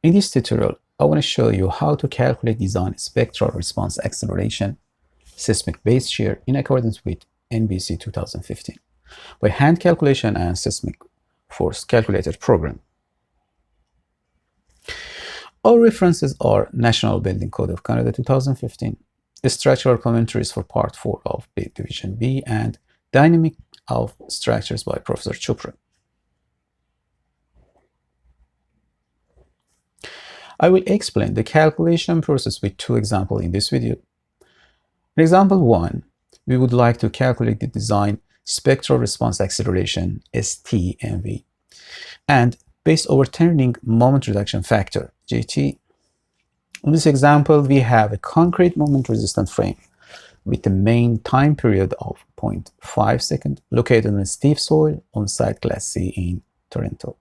In this tutorial, I want to show you how to calculate design spectral response acceleration, seismic base shear in accordance with NBCC 2015 by hand calculation and seismic force calculator program. Our references are National Building Code of Canada 2015, the structural commentaries for Part 4 of Division B, and Dynamic of Structures by Professor Chopra. I will explain the calculation process with two examples in this video. In example 1, we would like to calculate the design spectral response acceleration ST/mv and base overturning moment reduction factor JT. In this example, we have a concrete moment resistant frame with a main time period of 0.5 seconds located on a stiff soil on site Class C in Toronto.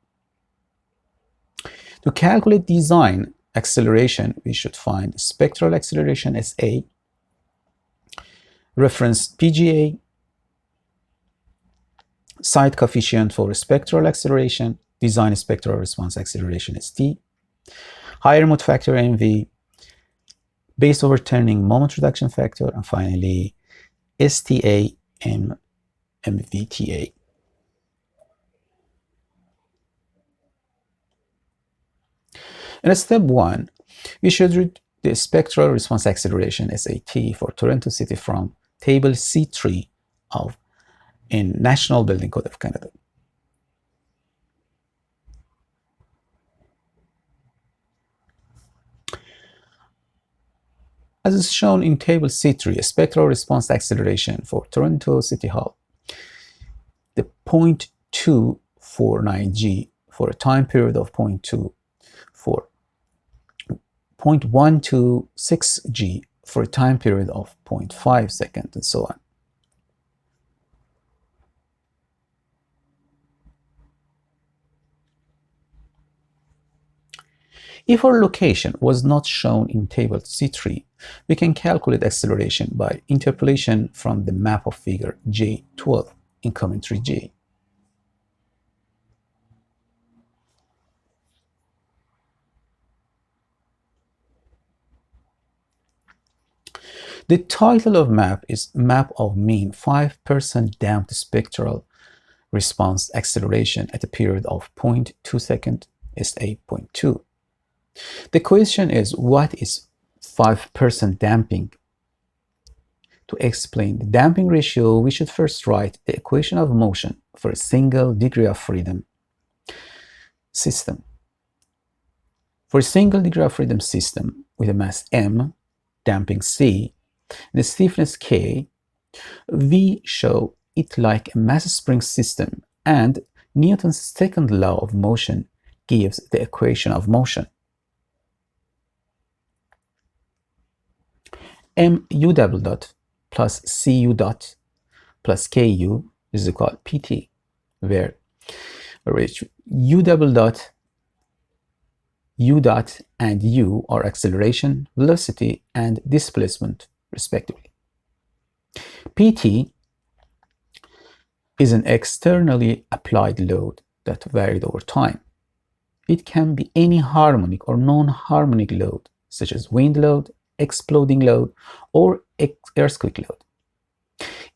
To calculate design acceleration, we should find spectral acceleration SA, reference PGA, site coefficient for spectral acceleration, design spectral response acceleration ST, higher mode factor MV, base overturning moment reduction factor, and finally STA and MVTA. In step 1, we should read the spectral response acceleration SAT for Toronto City from table C3 of in National Building Code of Canada. As is shown in table C3, a spectral response acceleration for Toronto City Hall, the 0.249 g for a time period of 0.126 g for a time period of 0.5 seconds, and so on. If our location was not shown in table C3, we can calculate acceleration by interpolation from the map of figure J12 in commentary J. The title of map is Map of Mean 5% Damped Spectral Response Acceleration at a period of 0.2 seconds, SA.2. The question is, what is 5% damping? To explain the damping ratio, we should first write the equation of motion for a single degree of freedom system. For a single degree of freedom system with a mass m, damping c, and a stiffness k, we show it like a mass spring system, and Newton's second law of motion gives the equation of motion. mu double dot plus cu dot plus ku is equal to pt, where u double dot, u dot, and u are acceleration, velocity, and displacement, respectively. Pt is an externally applied load that varied over time. It can be any harmonic or non-harmonic load, such as wind load, exploding load, or earthquake load.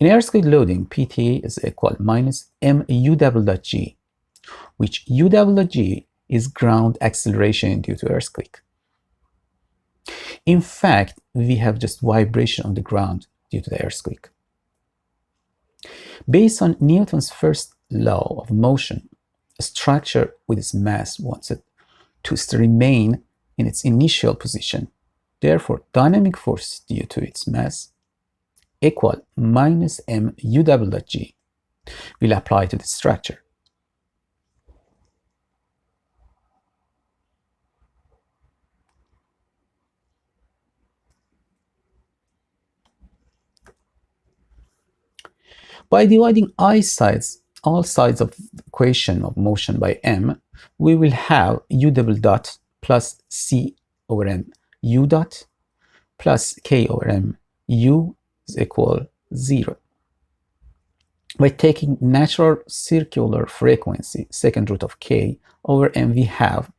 In earthquake loading, Pt is equal to minus mu double dot g, which u double dot g is ground acceleration due to earthquake. In fact, we have just vibration on the ground due to the earthquake. Based on Newton's first law of motion, a structure with its mass wants it to remain in its initial position. Therefore, dynamic force due to its mass equal minus mu double dot g will apply to the structure. By dividing all sides of the equation of motion by m, we will have u double dot plus c over m u dot plus k over m u is equal 0. By taking natural circular frequency second root of k over m, we have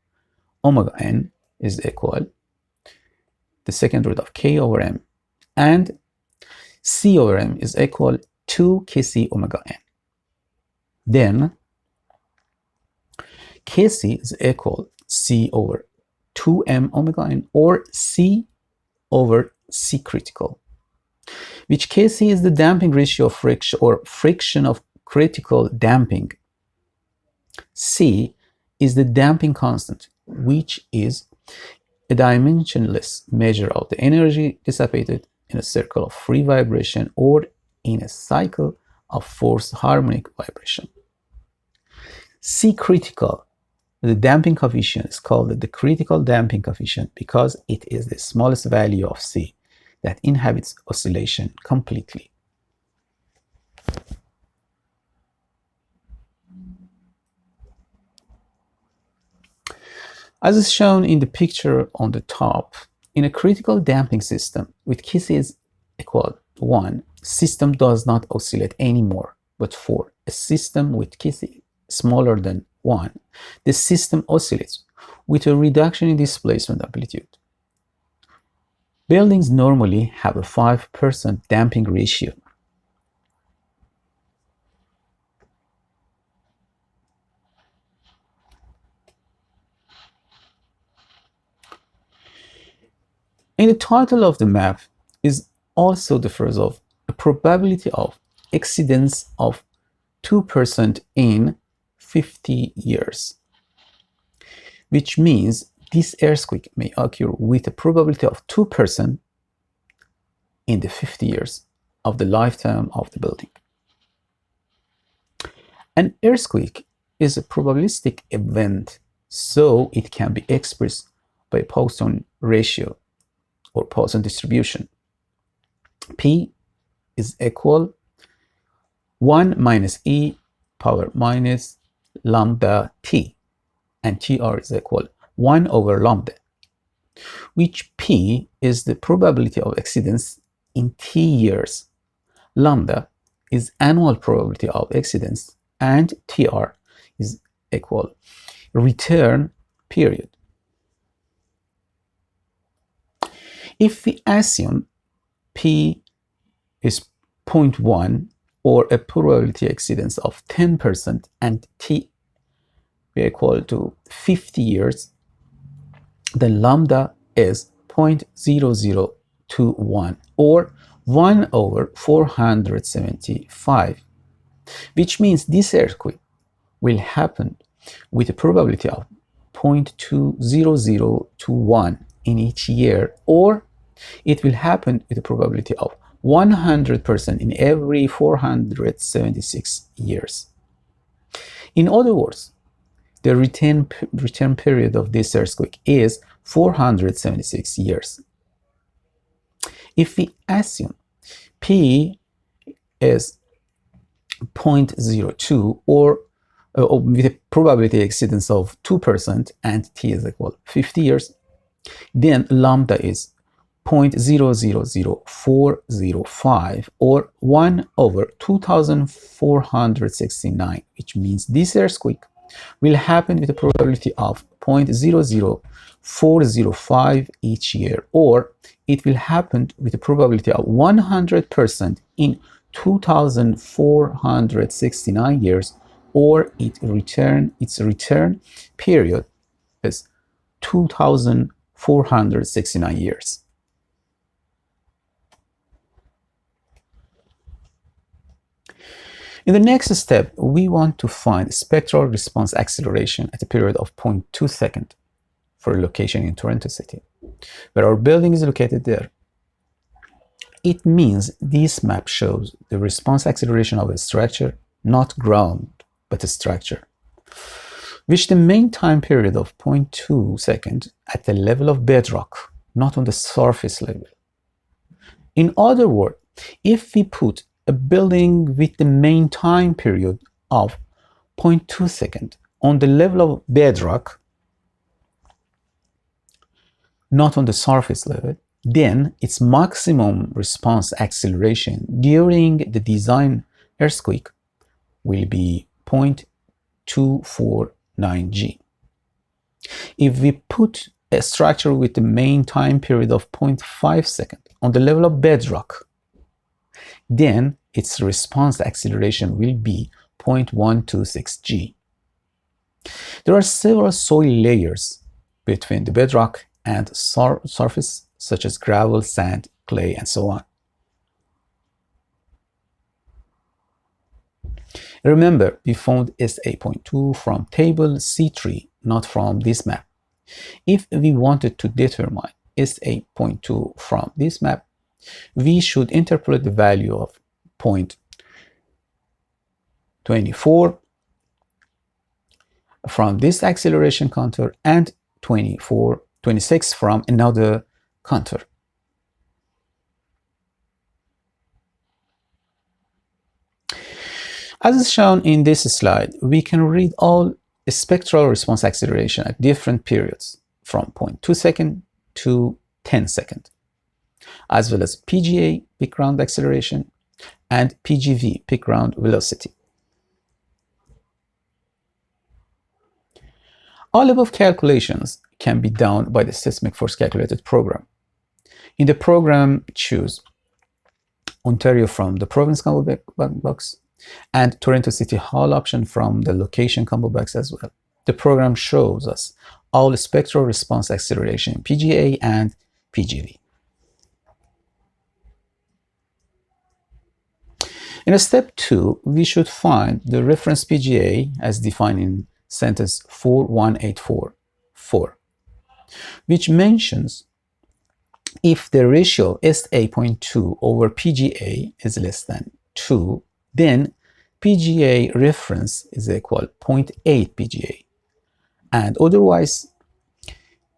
omega n is equal the second root of k over m, and c over m is equal to kc omega n. Then kc is equal c over 2m omega n, or c over c critical, which kc is the damping ratio of friction, or friction of critical damping. C is the damping constant, which is a dimensionless measure of the energy dissipated in a circle of free vibration or in a cycle of forced harmonic vibration. C critical, the damping coefficient, is called the critical damping coefficient because it is the smallest value of C that inhibits oscillation completely. As is shown in the picture on the top, in a critical damping system with kc is equal to 1, system does not oscillate anymore. But for a system with kc smaller than 1, the system oscillates with a reduction in displacement amplitude. Buildings normally have a 5% damping ratio. In the title of the map is also the phrase of a probability of exceedance of 2% in 50 years, which means this earthquake may occur with a probability of 2% in the 50 years of the lifetime of the building. An earthquake is a probabilistic event, so it can be expressed by Poisson ratio or Poisson distribution. P is equal 1 minus e power minus lambda t, and TR is equal 1 over lambda, which P is the probability of exceedance in t years. Lambda is annual probability of exceedance, and TR is equal return period. If we assume P is 0.1 or a probability exceedance of 10% and T be equal to 50 years, then lambda is 0.0021 or 1 over 475, which means this earthquake will happen with a probability of 0.20021 in each year, or it will happen with a probability of 100% in every 476 years. In other words, the return period of this earthquake is 476 years. If we assume P is 0.02 or with a probability exceedance of 2% and T is equal to 50 years, then lambda is 0.000405 or 1 over 2469, which means this earthquake will happen with a probability of 0.00405 each year, or it will happen with a probability of 100% in 2469 years, or its return period is 2469 years. In the next step, we want to find spectral response acceleration at a period of 0.2 seconds for a location in Toronto City, where our building is located there. It means this map shows the response acceleration of a structure, not ground, but a structure, which the main time period of 0.2 seconds at the level of bedrock, not on the surface level. In other words, if we put a building with the main time period of 0.2 seconds on the level of bedrock, not on the surface level, then its maximum response acceleration during the design earthquake will be 0.249 g. If we put a structure with the main time period of 0.5 seconds on the level of bedrock, then its response acceleration will be 0.126 g. There are several soil layers between the bedrock and surface, such as gravel, sand, clay, and so on. Remember, we found SA.2 from table C3, not from this map. If we wanted to determine SA.2 from this map, we should interpolate the value of 0.24 from this acceleration contour and 26 from another contour. As is shown in this slide, we can read all spectral response acceleration at different periods from 0.2 second to 10 second, as well as PGA, peak ground acceleration, and PGV, peak ground velocity. All above calculations can be done by the Seismic Force Calculated program. In the program, choose Ontario from the province combo box and Toronto City Hall option from the location combo box as well. The program shows us all spectral response acceleration, PGA and PGV. In step 2, we should find the reference PGA as defined in sentence 41844, which mentions if the ratio SA.2 over PGA is less than 2, then PGA reference is equal 0.8 PGA, and otherwise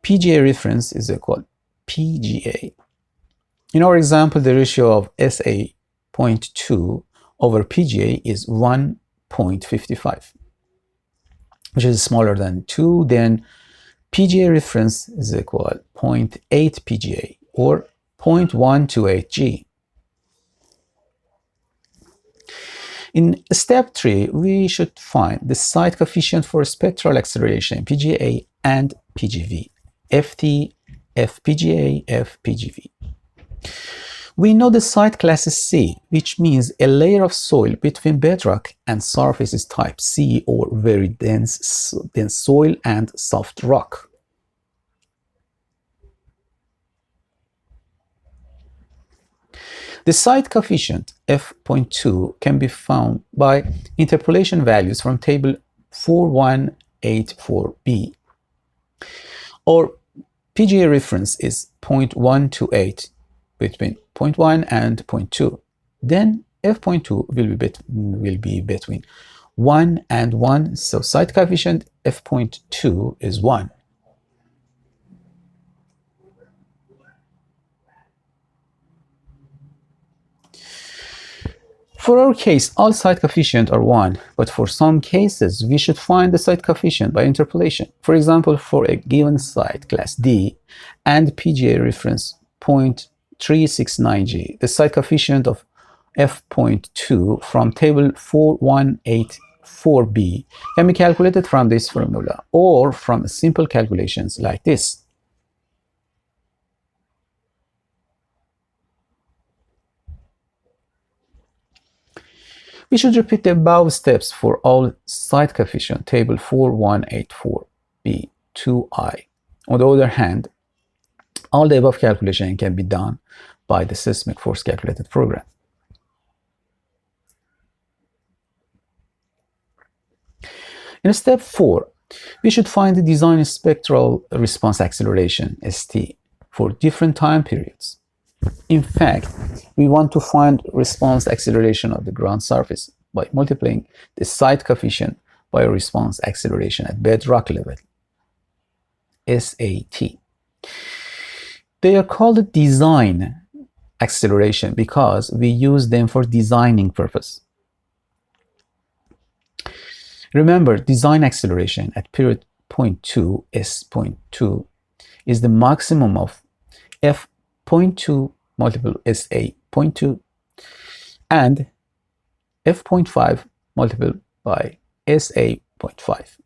PGA reference is equal PGA. In our example, the ratio of SA.2 over PGA is 1.55, which is smaller than 2, then PGA reference is equal 0.8 PGA or 0.128 G. In step 3, we should find the site coefficient for spectral acceleration, PGA and PGV, FT, FPGA, FPGV. We know the site class is C, which means a layer of soil between bedrock and surface is type C, or very dense soil and soft rock. The site coefficient F.2 can be found by interpolation values from table 4184b. Our PGA reference is 0.128 between 0.1 and 0.2. Then F.2 will be between 1 and 1, so site coefficient F.2 is 1. For our case, all site coefficients are 1, but for some cases, we should find the site coefficient by interpolation. For example, for a given site, class D, and PGA reference 0.369G, the site coefficient of F.2 from table 4184b can be calculated from this formula, or from simple calculations like this. We should repeat the above steps for all site coefficient, table 4184b 2i. On the other hand, all the above calculation can be done by the Seismic Force Calculated program. In step 4, we should find the design spectral response acceleration, ST, for different time periods. In fact, we want to find response acceleration of the ground surface by multiplying the site coefficient by response acceleration at bedrock level, SAT. They are called design acceleration because we use them for designing purpose. Remember, design acceleration at period 0.2, S.2, is the maximum of F.2 multiple SA.2 and F.5 multiple by SA.5.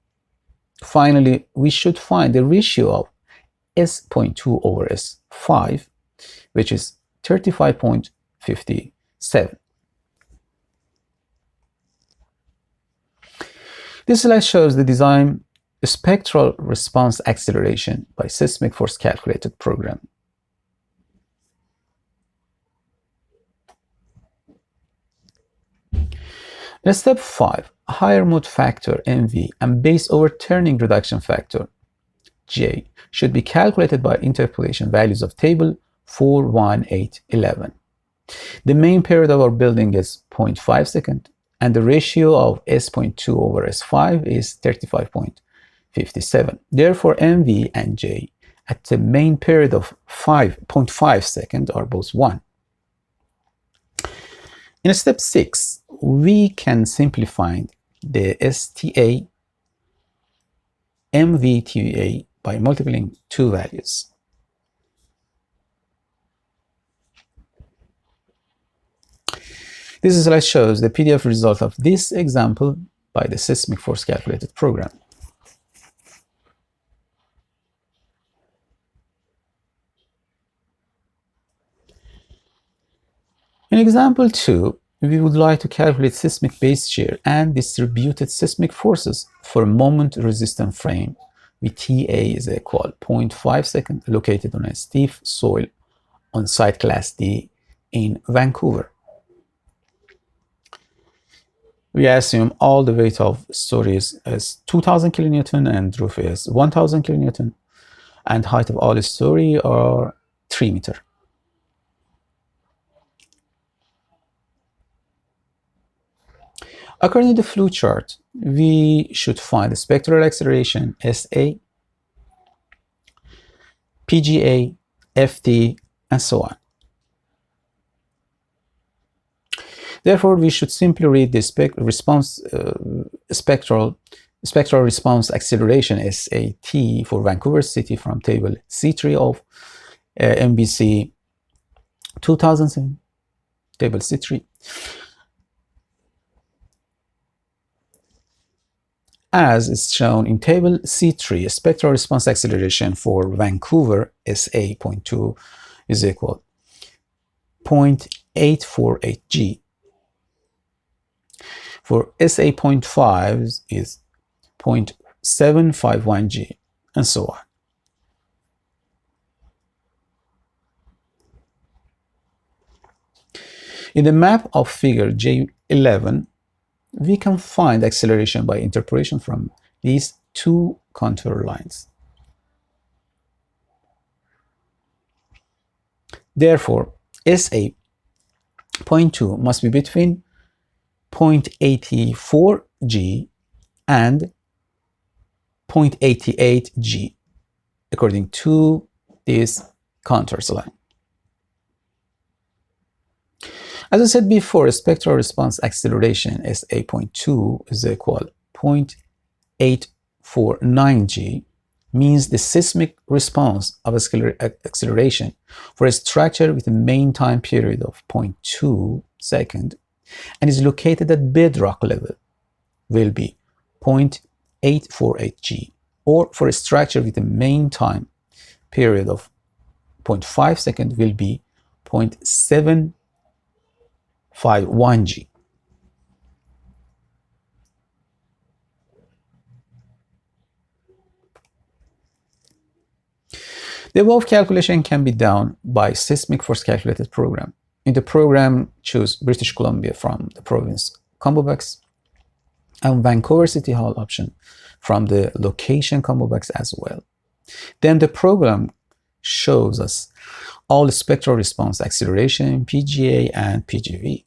Finally, we should find the ratio of S.2 over S5, which is 35.57. This slide shows the design spectral response acceleration by seismic force calculated program. In step 5, higher mode factor MV and base overturning reduction factor J should be calculated by interpolation values of table 4, 1, 8, 11. The main period of our building is 0.5 second, and the ratio of S.2 over S5 is 35.57. Therefore, MV and J at the main period of 5.5 second are both 1. In step 6, we can simplify the STA MVTA by multiplying two values. This slide shows the PDF result of this example by the seismic force calculated program. In example 2, we would like to calculate seismic base shear and distributed seismic forces for a moment resistant frame with TA is equal 0.5 second located on a steep soil on site class D in Vancouver. We assume all the weight of stories is 2000 kilonewton and roof is 1000 kilonewton and height of all story are 3 meters. According to the flow chart, we should find the spectral acceleration SA, PGA, FT, and so on. Therefore, we should simply read the spectral response acceleration SAT for Vancouver City from table C3 of NBC 2007, table C3. As is shown in table C3, spectral response acceleration for Vancouver SA.2 is equal 0.848 g. For SA.5 is 0.751 g, and so on. In the map of figure J11, we can find acceleration by interpolation from these two contour lines. Therefore, SA.2 must be between 0.84 g and 0.88 g according to this contours line. As I said before, spectral response acceleration SA.2 is equal 0.849 g means the seismic response of acceleration for a structure with a mean time period of 0.2 second and is located at bedrock level will be 0.848 g, or for a structure with a mean time period of 0.5 second will be 0.751 g. The above calculation can be done by seismic force calculated program. In the program, choose British Columbia from the province combo box and Vancouver City Hall option from the location combo box as well. Then the program shows us all the spectral response acceleration, PGA and PGV.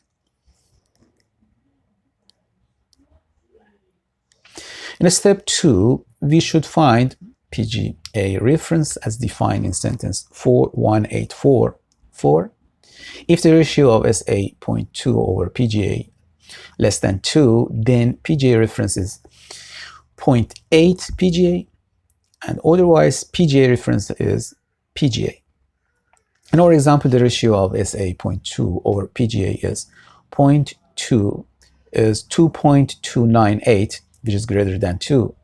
In step 2, we should find PGA reference as defined in sentence 41844. If the ratio of SA.2 over PGA less than 2, then PGA reference is 0.8 PGA, and otherwise PGA reference is PGA. In our example, the ratio of SA.2 over PGA is 0.2 is 2.298, which is greater than 2.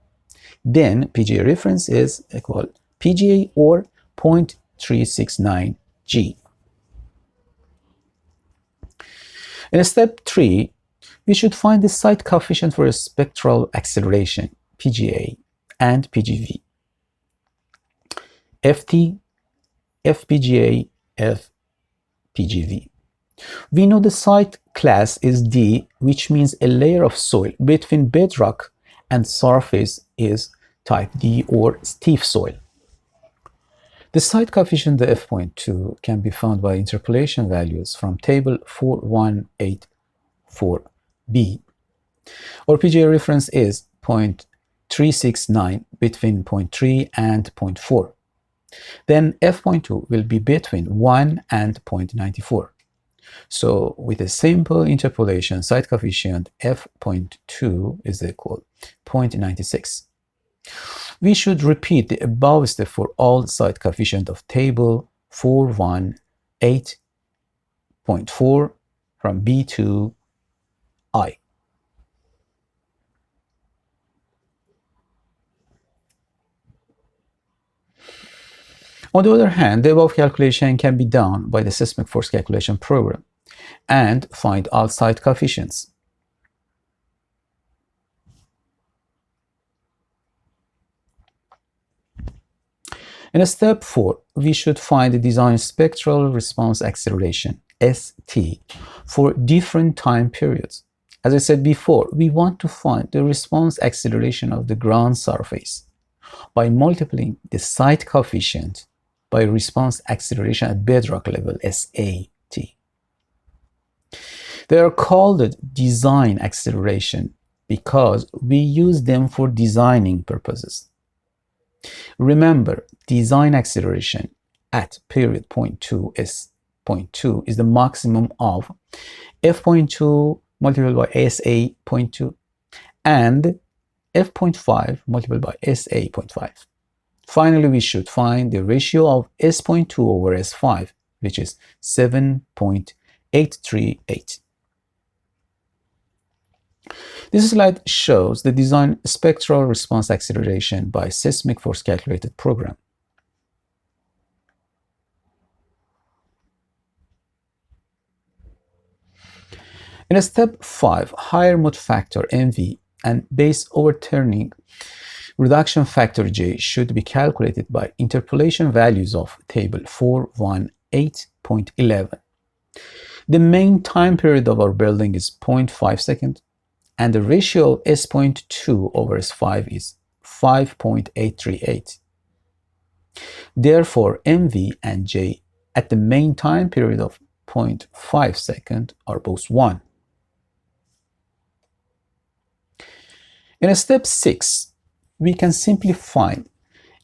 Then PGA reference is equal PGA or 0.369 g. In step 3, we should find the site coefficient for a spectral acceleration, PGA, and PGV. FT, FPGA, FPGV. We know the site class is D, which means a layer of soil between bedrock and surface is type D or stiff soil. The site coefficient, the F.2, can be found by interpolation values from table 4184b. Our PGA reference is 0.369 between 0.3 and 0.4. Then F.2 will be between 1 and 0.94. So with a simple interpolation, site coefficient F.2 is equal to 0.96. We should repeat the above step for all site coefficient of table 418.4 from B to I. On the other hand, the above calculation can be done by the seismic force calculation program and find all site coefficients. In step 4, we should find the design spectral response acceleration, ST, for different time periods. As I said before, we want to find the response acceleration of the ground surface by multiplying the site coefficient by response acceleration at bedrock level, SAT. They are called design acceleration because we use them for designing purposes. Remember, design acceleration at period 0.2 is the maximum of F.2 multiplied by SA.2 and F.5 multiplied by SA.5. Finally, we should find the ratio of S.2 over S5, which is 7.838. This slide shows the design spectral response acceleration by seismic force calculated program. In step 5, higher mode factor MV and base overturning reduction factor J should be calculated by interpolation values of table 418.11. The main time period of our building is 0.5 seconds, and the ratio of S.2 over S5 is 5.838. Therefore, MV and J at the main time period of 0.5 seconds are both 1. In step 6, we can simply find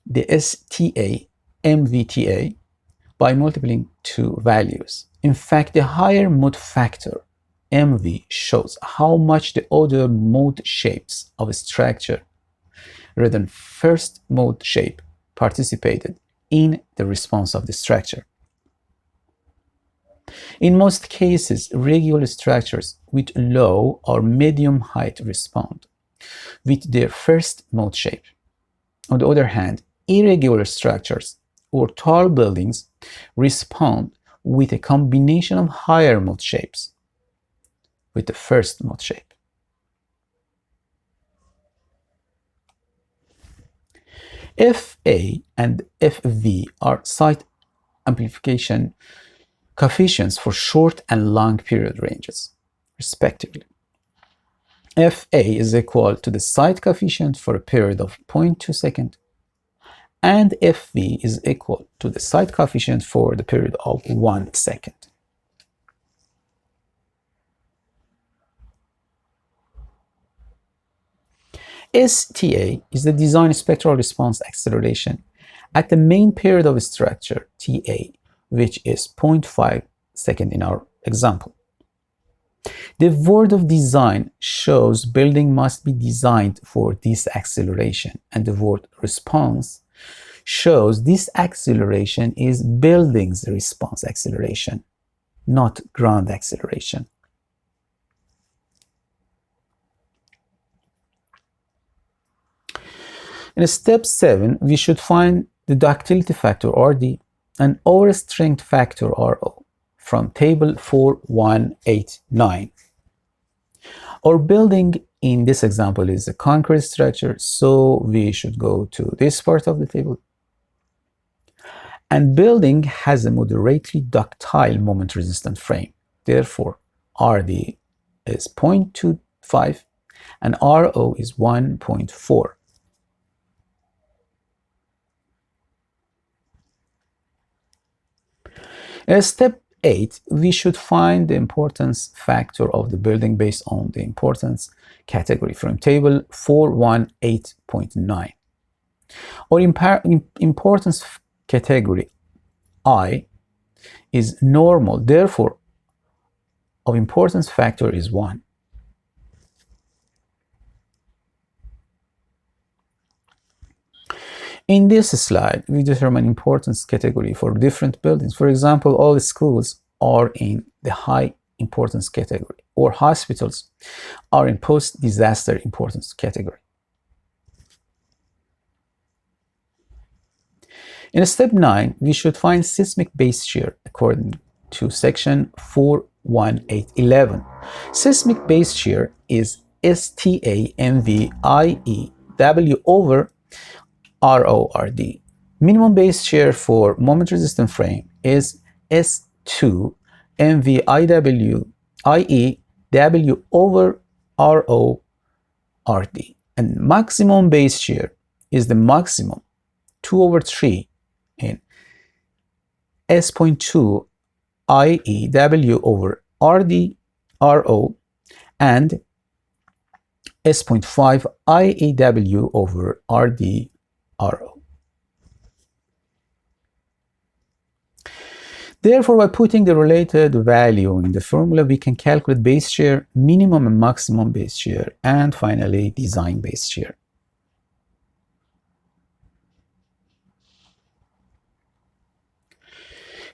the STA, MVTA by multiplying two values. In fact, the higher mode factor, MV, shows how much the other mode shapes of a structure rather than first mode shape participated in the response of the structure. In most cases, regular structures with low or medium height respond with their first mode shape. On the other hand, irregular structures or tall buildings respond with a combination of higher mode shapes with the first mode shape. FA and FV are site amplification coefficients for short and long period ranges, respectively. FA is equal to the site coefficient for a period of 0.2 seconds, and FV is equal to the site coefficient for the period of 1 second. STA is the design spectral response acceleration at the main period of a structure, TA, which is 0.5 seconds in our example. The word of design shows building must be designed for this acceleration, and the word response shows this acceleration is building's response acceleration, not ground acceleration. In step 7, we should find the ductility factor RD, and overstrength factor RO from table 4189. Our building in this example is a concrete structure, so we should go to this part of the table. And building has a moderately ductile moment resistant frame. Therefore, RD is 0.25 and RO is 1.4. In step 8, we should find the importance factor of the building based on the importance category from table 418.9. Our importance category I is normal, therefore our importance factor is 1. In this slide, we determine importance category for different buildings. For example, all the schools are in the high importance category, or hospitals are in post-disaster importance category. In step 9, we should find seismic base shear according to section 41811. Seismic base shear is STA-MV-IE-W over RORD. Minimum base shear for moment resistant frame is S2 MV-IE-W over RORD. And maximum base shear is the maximum 2 over 3 in S.2 IEW over RD RO and S.5 IEW over RD RO. Therefore, by putting the related value in the formula, we can calculate base shear, minimum and maximum base shear, and finally design base shear.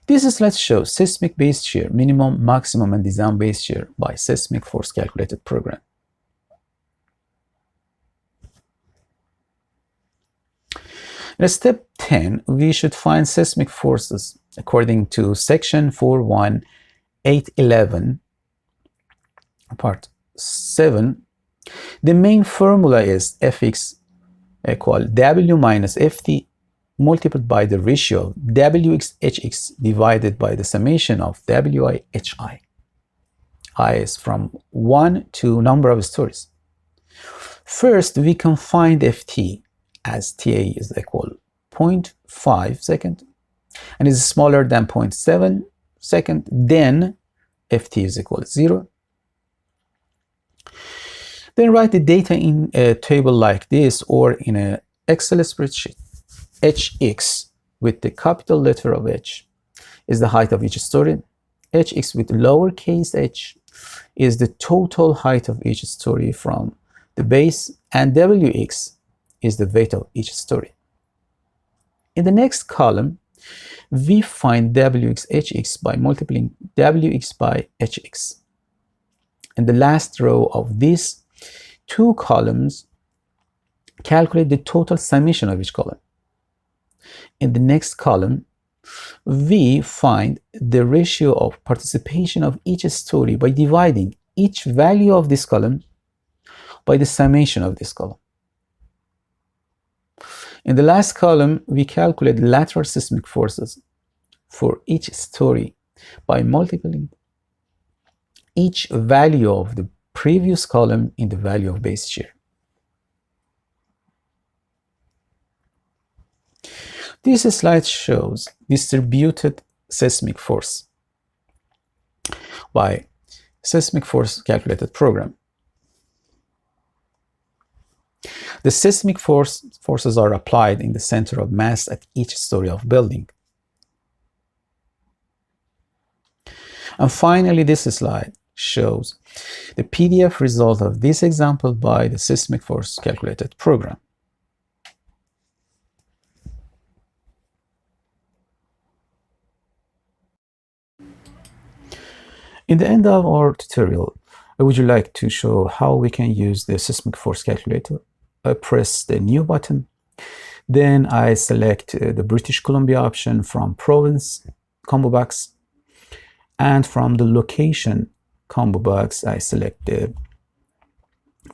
This slide shows seismic base shear, minimum, maximum, and design base shear by seismic force calculated program. In step 10, we should find seismic forces according to section 41811, part 7. The main formula is Fx equal W minus Ft multiplied by the ratio of Wx Hx divided by the summation of Wi Hi. I is from 1 to number of stories. First, we can find Ft as Ta is equal 0.5 second and is smaller than 0.7 second, then Ft is equal to 0. Then write the data in a table like this or in an Excel spreadsheet. Hx with the capital letter of H is the height of each story. Hx with lowercase h is the total height of each story from the base, and Wx is the weight of each story. In the next column, we find Wx Hx by multiplying Wx by Hx. In the last row of these two columns, calculate the total summation of each column. In the next column, we find the ratio of participation of each story by dividing each value of this column by the summation of this column. In the last column, we calculate lateral seismic forces for each story by multiplying each value of the previous column in the value of base shear. This slide shows distributed seismic force by seismic force calculated program. The seismic forces are applied in the center of mass at each story of building. And finally, this slide shows the PDF result of this example by the seismic force calculated program. In the end of our tutorial, I would like to show how we can use the seismic force calculator. Press the new button. Then I select the British Columbia option from province combo box, and from the location combo box I select the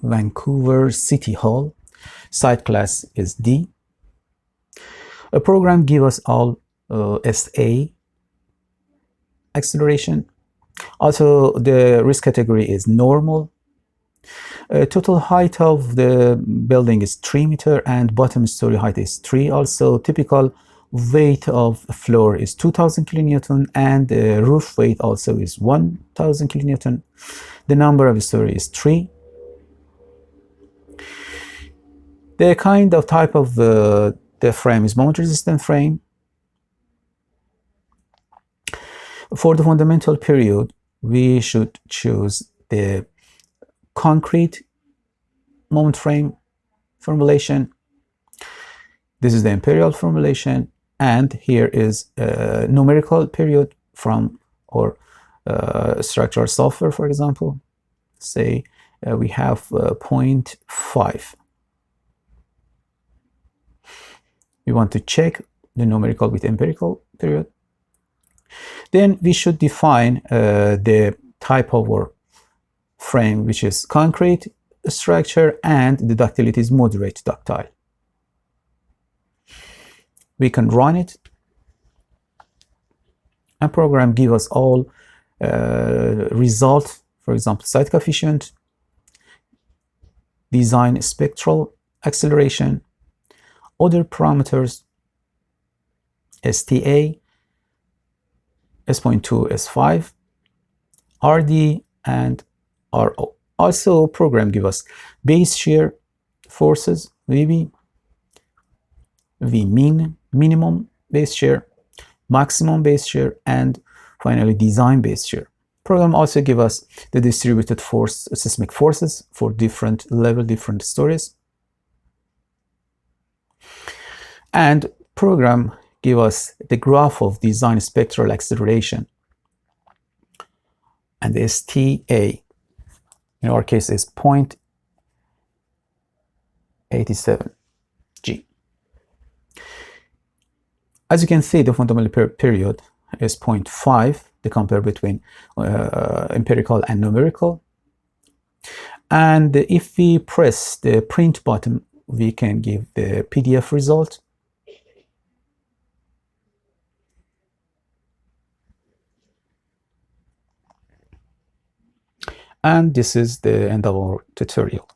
Vancouver City Hall. Site class is D. A program gives us all SA acceleration. Also, the risk category is normal. Total height of the building is 3 meters and bottom story height is 3. Also, typical weight of the floor is 2000 kilonewton and the roof weight also is 1000 kilonewton. The number of story is 3. The kind of type of the frame is moment resistant frame. For the fundamental period, we should choose the concrete moment frame formulation. This is the imperial formulation, and here is a numerical period from our structural software, for example. Say we have 0.5. We want to check the numerical with empirical period. Then we should define the type of our frame, which is concrete structure, and the ductility is moderate ductile. We can run it, and program give us all result, for example, site coefficient, design spectral acceleration, other parameters, STA, S.2, S5, RD, and RO. Also, program give us base shear forces, VB, V minimum base shear, maximum base shear, and finally design base shear. Program also give us the distributed force, seismic forces for different level, different stories. And program give us the graph of design spectral acceleration, and the STA in our case is 0.87 G. As you can see, the fundamental period is 0.5, the compare between empirical and numerical. And if we press the print button, we can give the PDF result. And this is the end of our tutorial.